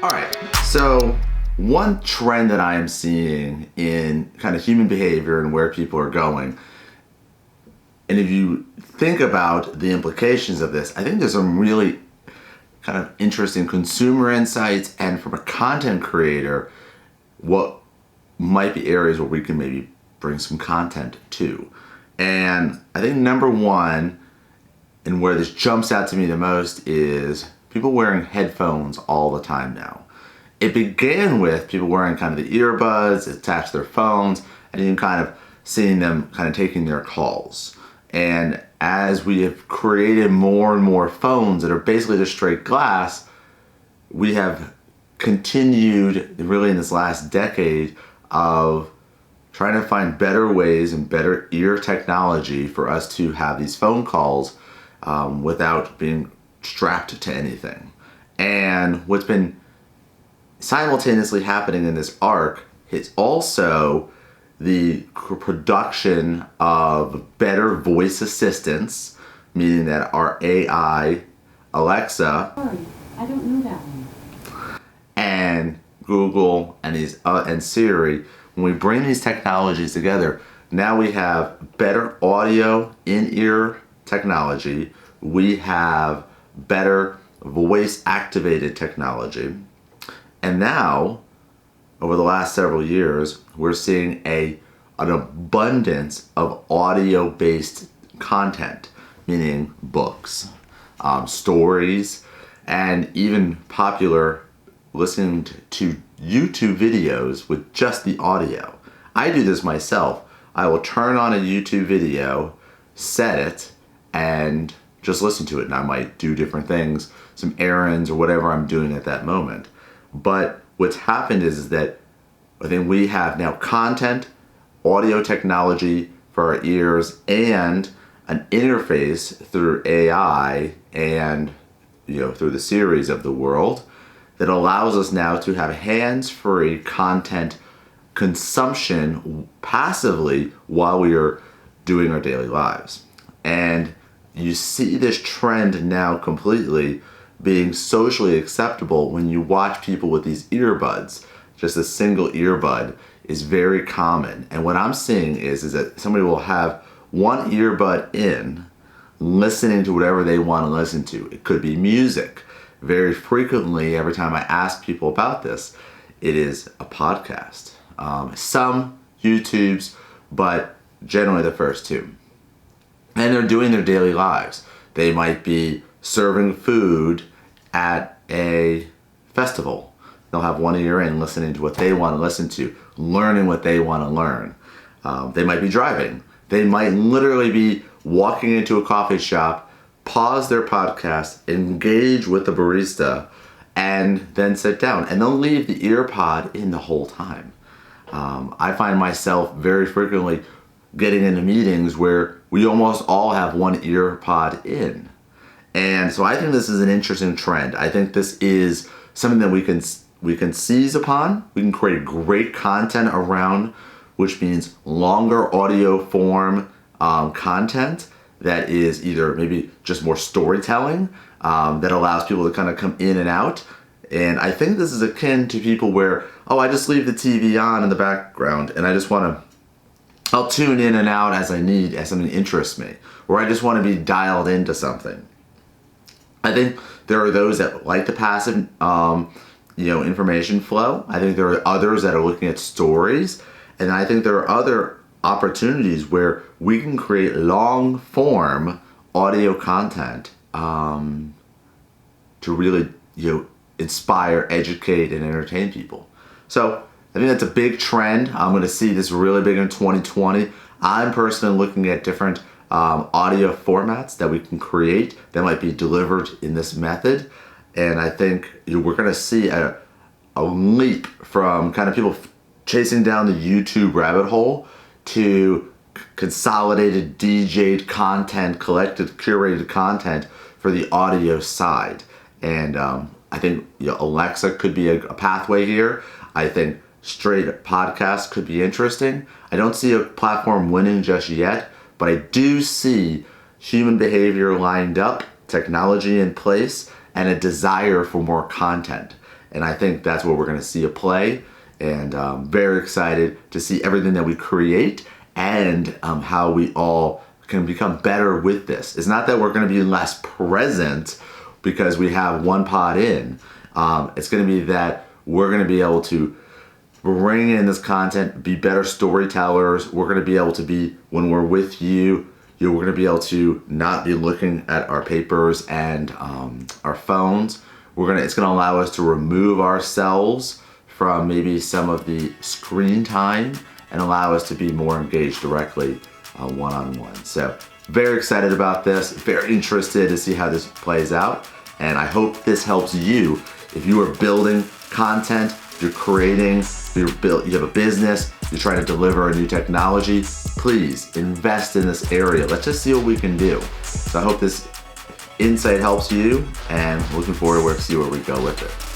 All right, so one trend that I am seeing in kind of human behavior and where people are going, and if you think about the implications of this, I think there's some really kind of interesting consumer insights, and from a content creator, what might be areas where we can maybe bring some content to. And I think number one, and where this jumps out to me the most, is people wearing headphones all the time now. It began with people wearing kind of the earbuds attached to their phones, and you kind of seeing them kind of taking their calls. And as we have created more and more phones that are basically just straight glass, we have continued really in this last decade of trying to find better ways and better ear technology for us to have these phone calls without being strapped to anything. And what's been simultaneously happening in this arc is also the production of better voice assistants, meaning that our AI, Alexa, Sorry, I don't know that one. and Google and and Siri, when we bring these technologies together, now we have better audio in-ear technology. We have better voice activated technology. And now, over the last several years, we're seeing an abundance of audio-based content, meaning books, stories, and even popular listening to YouTube videos with just the audio. I do this myself. I will turn on a YouTube video, set it, and just listen to it. And I might do different things, some errands or whatever I'm doing at that moment. But what's happened is that I think we have now content, audio technology for our ears, and an interface through AI and through the series of the world that allows us now to have hands-free content consumption passively while we are doing our daily lives. And you see this trend now completely being socially acceptable when you watch people with these earbuds. Just a single earbud is very common. And what I'm seeing is that somebody will have one earbud in, listening to whatever they want to listen to. It could be music. Very frequently, every time I ask people about this, it is a podcast. Some YouTubes, but generally the first two. And they're doing their daily lives. They might be serving food at a festival. They'll have one ear in, listening to what they want to listen to, learning what they want to learn. They might be driving. They might literally be walking into a coffee shop, pause their podcast, engage with the barista, and then sit down. And they'll leave the ear pod in the whole time. I find myself very frequently getting into meetings where we almost all have one ear pod in. And so I think this is an interesting trend. I think this is something that we can seize upon. We can create great content around, which means longer audio form content that is either maybe just more storytelling that allows people to kind of come in and out. And I think this is akin to people where, I just leave the TV on in the background and I'll tune in and out as I need, as something interests me, or I just want to be dialed into something. I think there are those that like the passive, information flow. I think there are others that are looking at stories, and I think there are other opportunities where we can create long form audio content to really, inspire, educate, and entertain people. So I think that's a big trend. I'm going to see this really big in 2020. I'm personally looking at different audio formats that we can create that might be delivered in this method. And I think we're going to see a leap from kind of people chasing down the YouTube rabbit hole to consolidated, DJ'd content, collected, curated content for the audio side. And I think Alexa could be a pathway here. I think straight podcast could be interesting. I don't see a platform winning just yet, but I do see human behavior lined up, technology in place, and a desire for more content. And I think that's where we're gonna see a play. And very excited to see everything that we create and how we all can become better with this. It's not that we're gonna be less present because we have one pod in. It's gonna be that we're gonna be able to bring in this content, be better storytellers. We're gonna be able to be, when we're with you, we're gonna be able to not be looking at our papers and our phones. It's gonna allow us to remove ourselves from maybe some of the screen time and allow us to be more engaged directly one-on-one. So very excited about this, very interested to see how this plays out. And I hope this helps you if you are building content, you're creating, you have a business, you're trying to deliver a new technology, please invest in this area. Let's just see what we can do. So I hope this insight helps you, and looking forward to see where we go with it.